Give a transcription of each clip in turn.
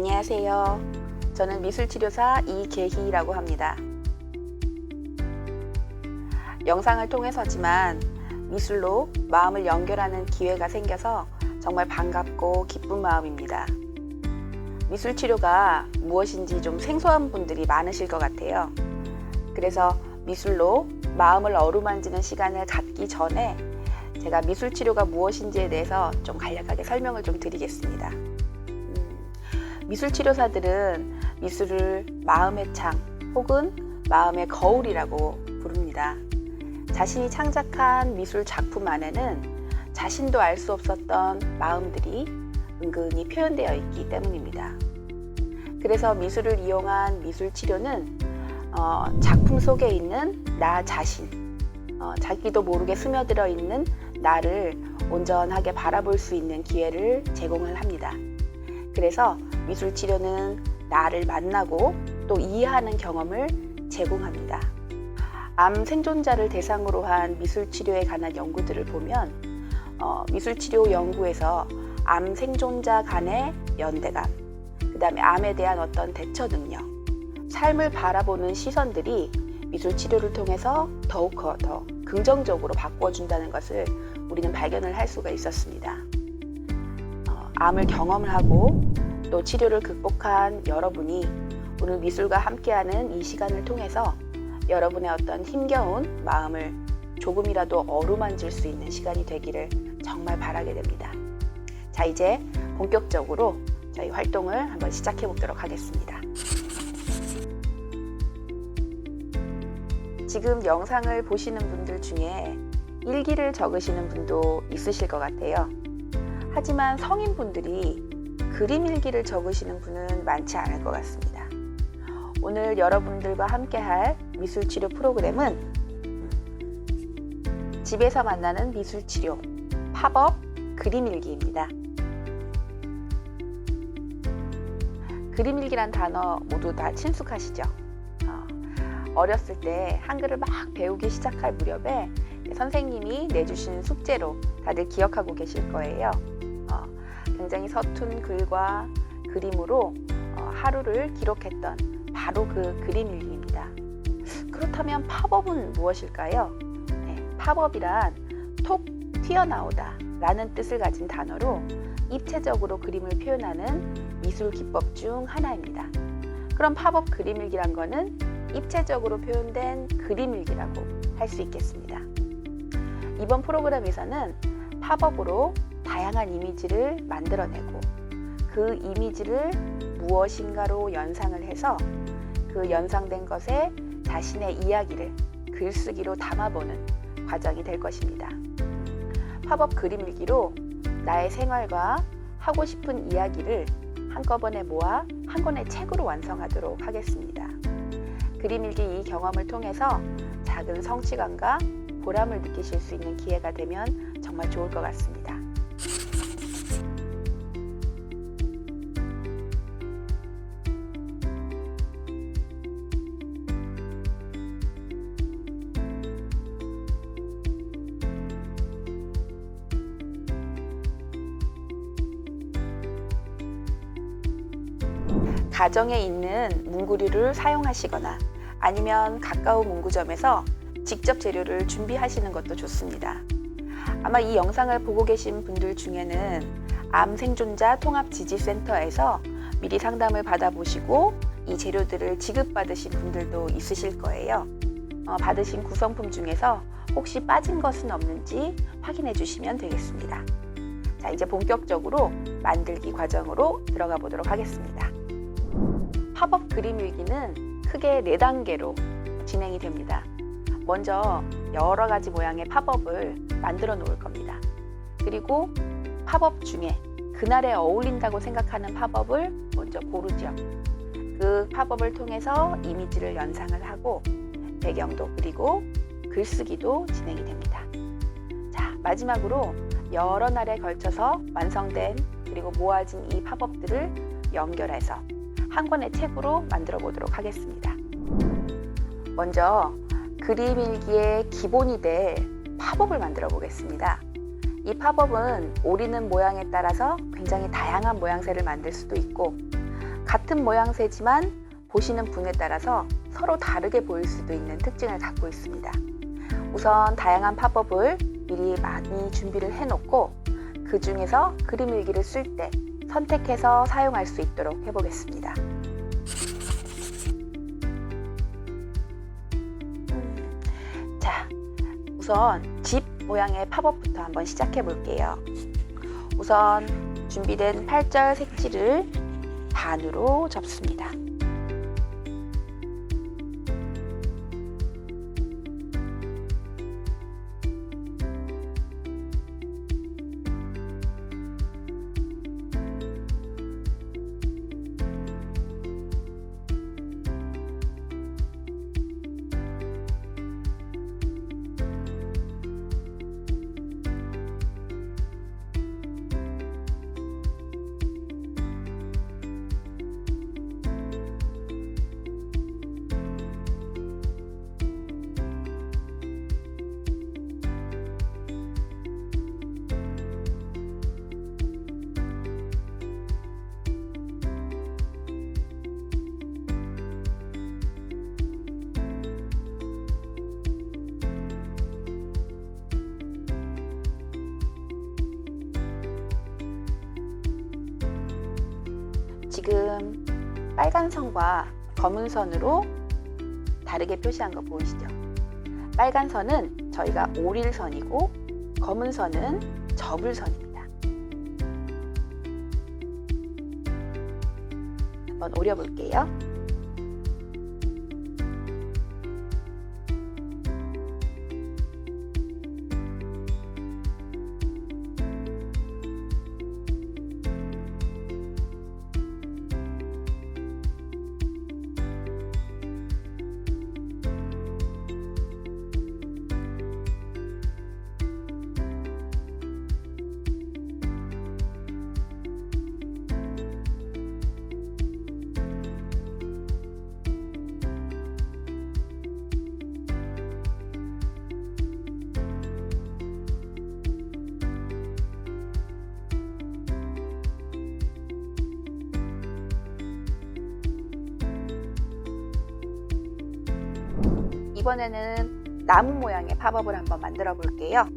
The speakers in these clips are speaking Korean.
안녕하세요. 저는 미술치료사 이계희라고 합니다. 영상을 통해서지만 미술로 마음을 연결하는 기회가 생겨서 정말 반갑고 기쁜 마음입니다. 미술치료가 무엇인지 좀 생소한 분들이 많으실 것 같아요. 그래서 미술로 마음을 어루만지는 시간을 갖기 전에 제가 미술치료가 무엇인지에 대해서 좀 간략하게 설명을 좀 드리겠습니다. 미술치료사들은 미술을 마음의 창 혹은 마음의 거울이라고 부릅니다. 자신이 창작한 미술 작품 안에는 자신도 알 수 없었던 마음들이 은근히 표현되어 있기 때문입니다. 그래서 미술을 이용한 미술치료는 작품 속에 있는 나 자신, 자기도 모르게 스며들어 있는 나를 온전하게 바라볼 수 있는 기회를 제공을 합니다. 그래서 미술치료는 나를 만나고 또 이해하는 경험을 제공합니다. 암 생존자를 대상으로 한 미술치료에 관한 연구들을 보면 미술치료 연구에서 암 생존자 간의 연대감, 그 다음에 암에 대한 어떤 대처 능력, 삶을 바라보는 시선들이 미술치료를 통해서 더욱 더 긍정적으로 바꿔준다는 것을 우리는 발견을 할 수가 있었습니다. 암을 경험을 하고 또 치료를 극복한 여러분이 오늘 미술과 함께하는 이 시간을 통해서 여러분의 어떤 힘겨운 마음을 조금이라도 어루만질 수 있는 시간이 되기를 정말 바라게 됩니다. 자, 이제 본격적으로 저희 활동을 한번 시작해 보도록 하겠습니다. 지금 영상을 보시는 분들 중에 일기를 적으시는 분도 있으실 것 같아요. 하지만 성인분들이 그림 일기를 적으시는 분은 많지 않을 것 같습니다. 오늘 여러분들과 함께할 미술치료 프로그램은 집에서 만나는 미술치료 팝업 그림 일기입니다. 그림 일기란 단어 모두 다 친숙하시죠? 어렸을 때 한글을 막 배우기 시작할 무렵에 선생님이 내주신 숙제로 다들 기억하고 계실 거예요. 굉장히 서툰 글과 그림으로 하루를 기록했던 바로 그 그림 일기입니다. 그렇다면 팝업은 무엇일까요? 팝업이란 톡 튀어나오다 라는 뜻을 가진 단어로 입체적으로 그림을 표현하는 미술 기법 중 하나입니다. 그럼 팝업 그림 일기란 거는 입체적으로 표현된 그림 일기라고 할 수 있겠습니다. 이번 프로그램에서는 팝업으로 다양한 이미지를 만들어내고 그 이미지를 무엇인가로 연상을 해서 그 연상된 것에 자신의 이야기를 글쓰기로 담아보는 과정이 될 것입니다. 팝업 그림 일기로 나의 생활과 하고 싶은 이야기를 한꺼번에 모아 한 권의 책으로 완성하도록 하겠습니다. 그림 일기 이 경험을 통해서 작은 성취감과 보람을 느끼실 수 있는 기회가 되면 정말 좋을 것 같습니다. 가정에 있는 문구류를 사용하시거나 아니면 가까운 문구점에서 직접 재료를 준비하시는 것도 좋습니다. 아마 이 영상을 보고 계신 분들 중에는 암 생존자 통합지지센터에서 미리 상담을 받아보시고 이 재료들을 지급받으신 분들도 있으실 거예요. 받으신 구성품 중에서 혹시 빠진 것은 없는지 확인해 주시면 되겠습니다. 자, 이제 본격적으로 만들기 과정으로 들어가 보도록 하겠습니다. 팝업 그림 일기는 크게 4단계로 진행이 됩니다. 먼저 여러 가지 모양의 팝업을 만들어 놓을 겁니다. 그리고 팝업 중에 그날에 어울린다고 생각하는 팝업을 먼저 고르죠. 그 팝업을 통해서 이미지를 연상을 하고 배경도 그리고 글쓰기도 진행이 됩니다. 자, 마지막으로 여러 날에 걸쳐서 완성된 그리고 모아진 이 팝업들을 연결해서 한 권의 책으로 만들어 보도록 하겠습니다. 먼저 그림 일기의 기본이 될 팝업을 만들어 보겠습니다. 이 팝업은 오리는 모양에 따라서 굉장히 다양한 모양새를 만들 수도 있고 같은 모양새지만 보시는 분에 따라서 서로 다르게 보일 수도 있는 특징을 갖고 있습니다. 우선 다양한 팝업을 미리 많이 준비를 해놓고 그 중에서 그림 일기를 쓸 때 선택해서 사용할 수 있도록 해보겠습니다. 자, 우선 집 모양의 팝업부터 한번 시작해 볼게요. 우선 준비된 8절 색지를 반으로 접습니다. 지금 빨간 선과 검은 선으로 다르게 표시한 거 보이시죠? 빨간 선은 저희가 오릴 선이고 검은 선은 접을 선입니다. 한번 오려 볼게요. 이번에는 나무 모양의 팝업을 한번 만들어 볼게요.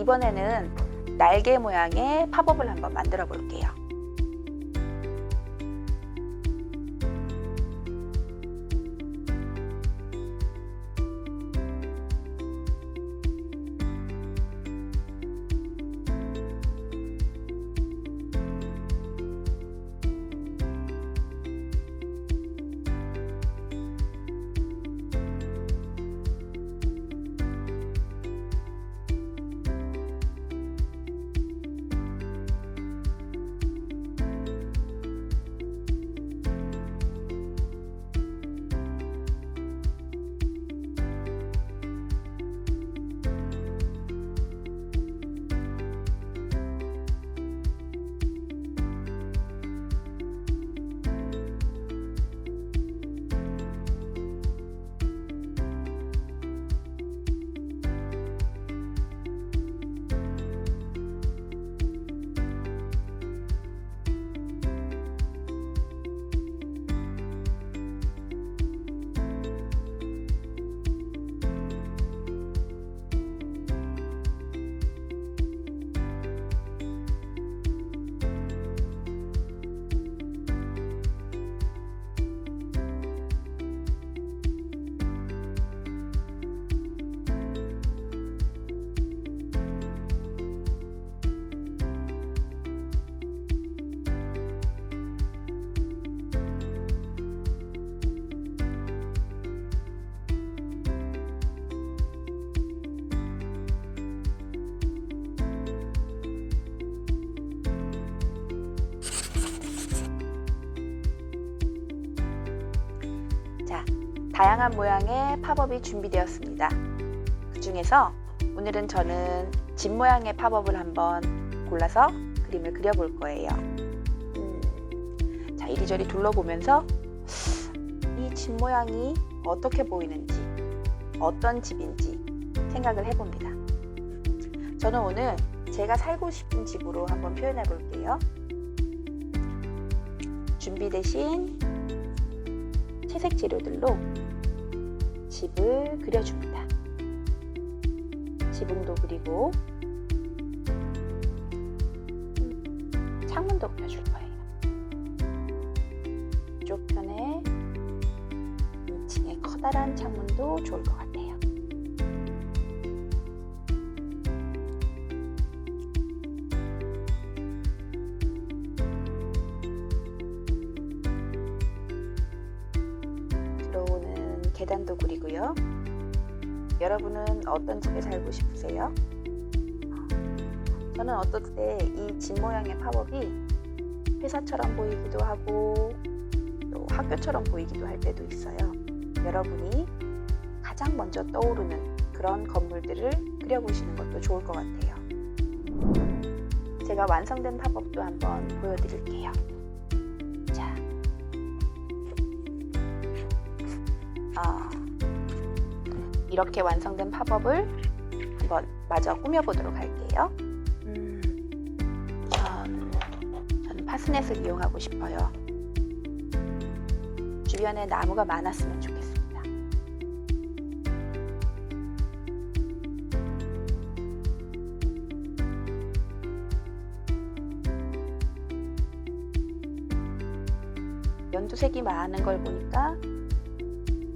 이번에는 날개 모양의 팝업을 한번 만들어 볼게요. 다양한 모양의 팝업이 준비되었습니다. 그 중에서 오늘은 저는 집 모양의 팝업을 한번 골라서 그림을 그려볼 거예요. 자, 이리저리 둘러보면서 이 집 모양이 어떻게 보이는지, 어떤 집인지 생각을 해봅니다. 저는 오늘 제가 살고 싶은 집으로 한번 표현해 볼게요. 준비되신 채색 재료들로 집을 그려줍니다. 지붕도 그리고 창문도 그려줄 거예요. 이쪽 편에 2층의 커다란 창문도 좋을 것 같아요. 들어오는 계단도 그리고요. 여러분은 어떤 집에 살고 싶으세요? 저는 어떨 때 이 집 모양의 팝업이 회사처럼 보이기도 하고 또 학교처럼 보이기도 할 때도 있어요. 여러분이 가장 먼저 떠오르는 그런 건물들을 그려보시는 것도 좋을 것 같아요. 제가 완성된 팝업도 한번 보여드릴게요. 자, 이렇게 완성된 팝업을 한번 마저 꾸며보도록 할게요. 저는 파스넷을 이용하고 싶어요. 주변에 나무가 많았으면 좋겠습니다. 연두색이 많은 걸 보니까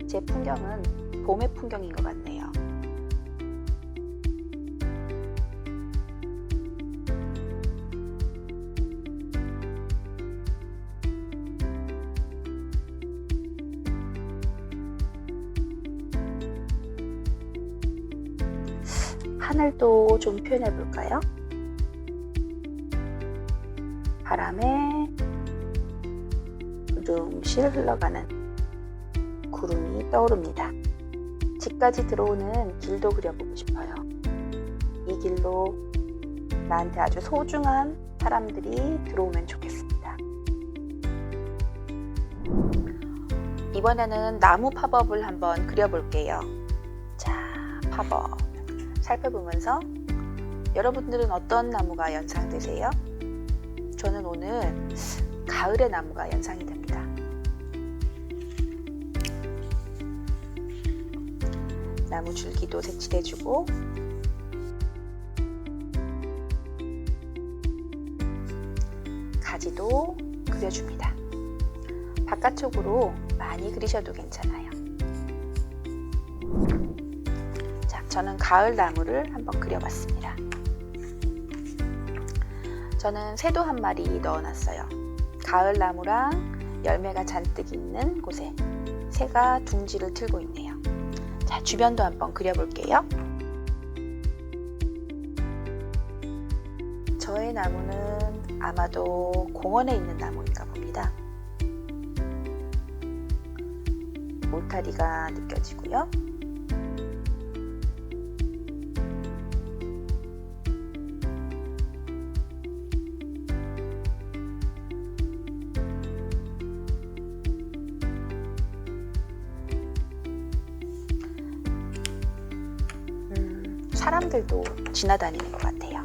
제 풍경은 봄의 풍경인 것 같네요. 하늘도 좀 표현해 볼까요? 바람에 두둥실 흘러가는 구름이 떠오릅니다. 집까지 들어오는 길도 그려보고 싶어요. 이 길로 나한테 아주 소중한 사람들이 들어오면 좋겠습니다. 이번에는 나무 팝업을 한번 그려볼게요. 자, 팝업 살펴보면서 여러분들은 어떤 나무가 연상되세요? 저는 오늘 가을의 나무가 연상이 됩니다. 나무 줄기도 색칠해주고 가지도 그려줍니다. 바깥쪽으로 많이 그리셔도 괜찮아요. 자, 저는 가을 나무를 한번 그려봤습니다. 저는 새도 한 마리 넣어놨어요. 가을 나무랑 열매가 잔뜩 있는 곳에 새가 둥지를 틀고 있네요. 자, 주변도 한번 그려볼게요. 저의 나무는 아마도 공원에 있는 나무인가 봅니다. 울타리가 느껴지고요. 사람들도 지나다니는 것 같아요.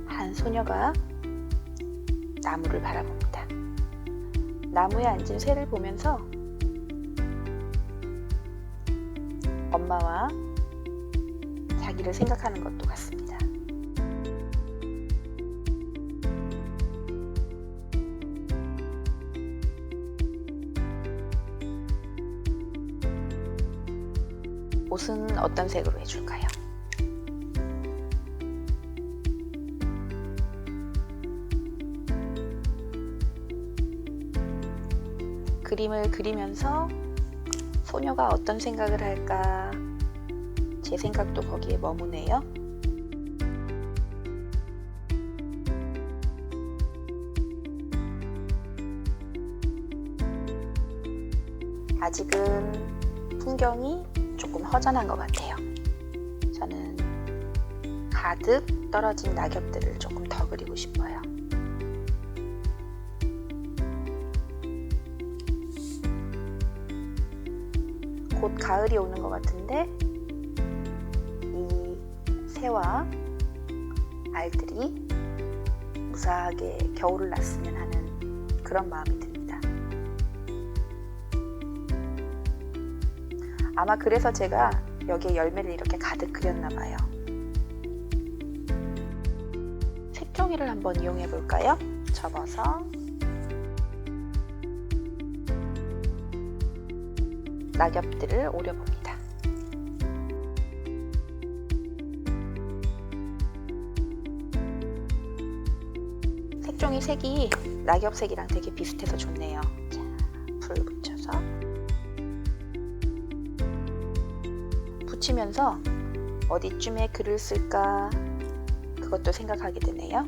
한 소녀가 나무를 바라봅니다. 나무에 앉은 새를 보면서 엄마와 자기를 생각하는 것도 같습니다. 옷은 어떤 색으로 해줄까요? 그림을 그리면서 소녀가 어떤 생각을 할까? 제 생각도 거기에 머무네요. 아직은 풍경이 조금 허전한 것 같아요. 저는 가득 떨어진 낙엽들을 조금 더 그리고 싶어요. 곧 가을이 오는 것 같은데 이 새와 알들이 무사하게 겨울을 났으면 하는 그런 마음이 듭니다. 아마 그래서 제가 여기에 열매를 이렇게 가득 그렸나 봐요. 색종이를 한번 이용해 볼까요? 접어서 낙엽들을 오려봅니다. 색종이 색이 낙엽색이랑 되게 비슷해서 좋네요. 자, 불 붙여서 붙이면서 어디쯤에 글을 쓸까 그것도 생각하게 되네요.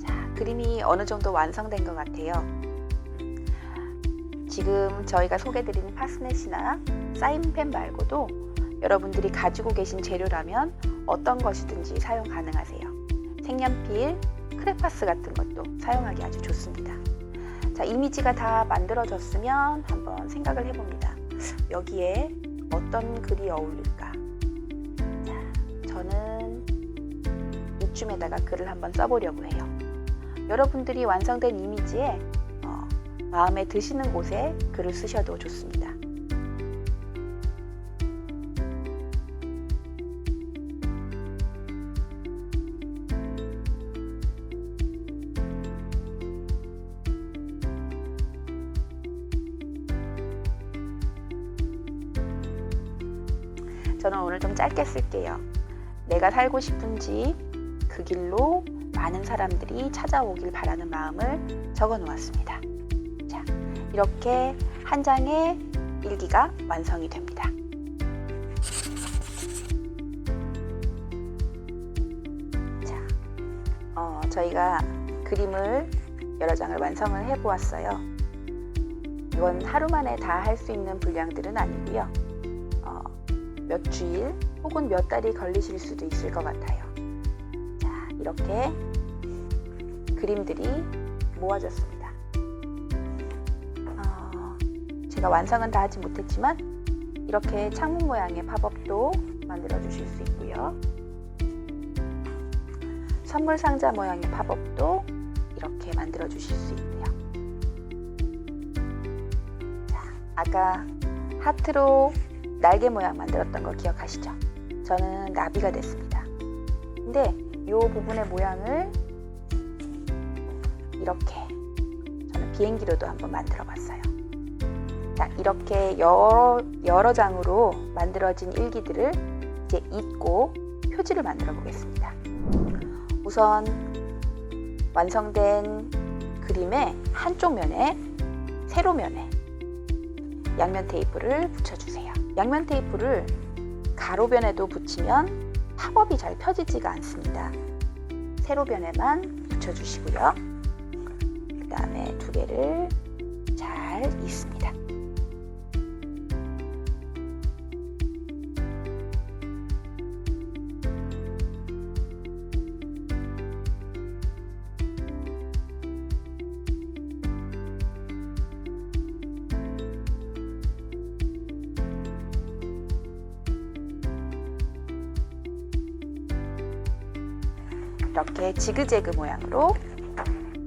자, 그림이 어느 정도 완성된 것 같아요. 지금 저희가 소개드린 파스넷이나 사인펜 말고도 여러분들이 가지고 계신 재료라면 어떤 것이든지 사용 가능하세요. 색연필, 크레파스 같은 것도 사용하기 아주 좋습니다. 자, 이미지가 다 만들어졌으면 한번 생각을 해봅니다. 여기에 어떤 글이 어울릴까? 자, 저는 이쯤에다가 글을 한번 써보려고 해요. 여러분들이 완성된 이미지에 마음에 드시는 곳에 글을 쓰셔도 좋습니다. 저는 오늘 좀 짧게 쓸게요. 내가 살고 싶은 집, 그 길로 많은 사람들이 찾아오길 바라는 마음을 적어 놓았습니다. 자, 이렇게 한 장의 일기가 완성이 됩니다. 자, 저희가 그림을 여러 장을 완성을 해 보았어요. 이건 하루 만에 다 할 수 있는 분량들은 아니고요. 몇 주일 혹은 몇 달이 걸리실 수도 있을 것 같아요. 자, 이렇게 그림들이 모아졌습니다. 제가 완성은 다 하지 못했지만 이렇게 창문 모양의 팝업도 만들어 주실 수 있고요. 선물 상자 모양의 팝업도 이렇게 만들어 주실 수 있고요. 자, 아까 하트로 날개 모양 만들었던 거 기억하시죠? 저는 나비가 됐습니다. 근데 이 부분의 모양을 이렇게 저는 비행기로도 한번 만들어 봤어요. 자, 이렇게 여러 장으로 만들어진 일기들을 이제 잊고 표지를 만들어 보겠습니다. 우선 완성된 그림의 한쪽 면에, 세로면에 양면 테이프를 붙여주세요. 양면 테이프를 가로변에도 붙이면 팝업이 잘 펴지지가 않습니다. 세로변에만 붙여주시고요. 그 다음에 두 개를 잘 잇습니다. 이렇게 지그재그 모양으로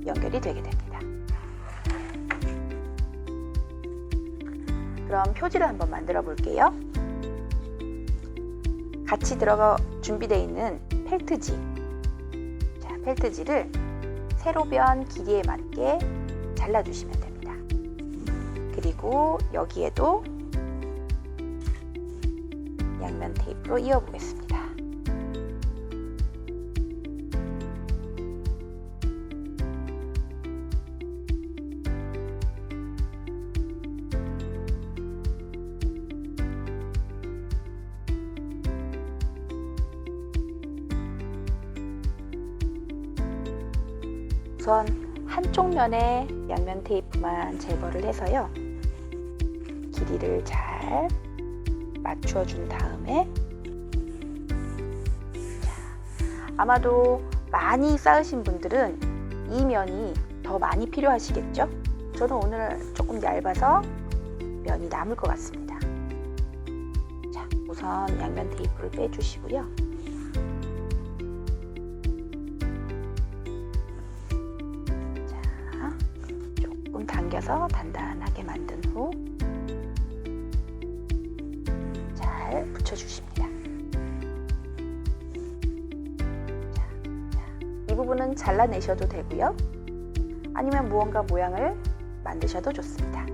연결이 되게 됩니다. 그럼 표지를 한번 만들어 볼게요. 같이 들어가 준비되어 있는 펠트지. 자, 펠트지를 세로변 길이에 맞게 잘라주시면 됩니다. 그리고 여기에도 양면 테이프로 이어보겠습니다. 우선 한쪽 면에 양면 테이프만 제거를 해서요. 길이를 잘 맞추어 준 다음에 아마도 많이 쌓으신 분들은 이 면이 더 많이 필요하시겠죠? 저는 오늘 조금 얇아서 면이 남을 것 같습니다. 자, 우선 양면 테이프를 빼주시고요. 자, 조금 당겨서 단단하게 만든 후 잘 붙여주십니다. 이 부분은 잘라내셔도 되고요. 아니면 무언가 모양을 만드셔도 좋습니다.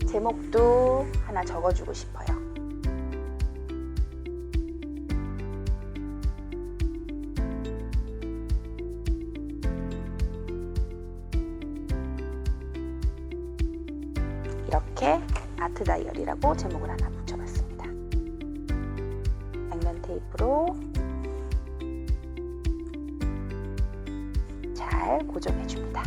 제목도 하나 적어주고 싶어요. 이렇게 아트 다이어리라고 제목을 하나 붙여봤습니다. 양면 테이프로 잘 고정해줍니다.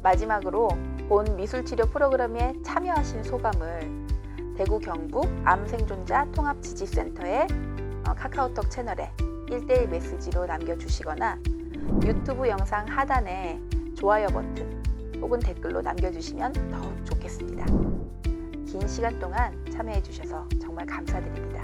마지막으로 본 미술치료 프로그램에 참여하신 소감을 대구 경북 암생존자 통합지지센터의 카카오톡 채널에 1:1 메시지로 남겨주시거나 유튜브 영상 하단에 좋아요 버튼 혹은 댓글로 남겨주시면 더욱 좋겠습니다. 긴 시간 동안 참여해 주셔서 정말 감사드립니다.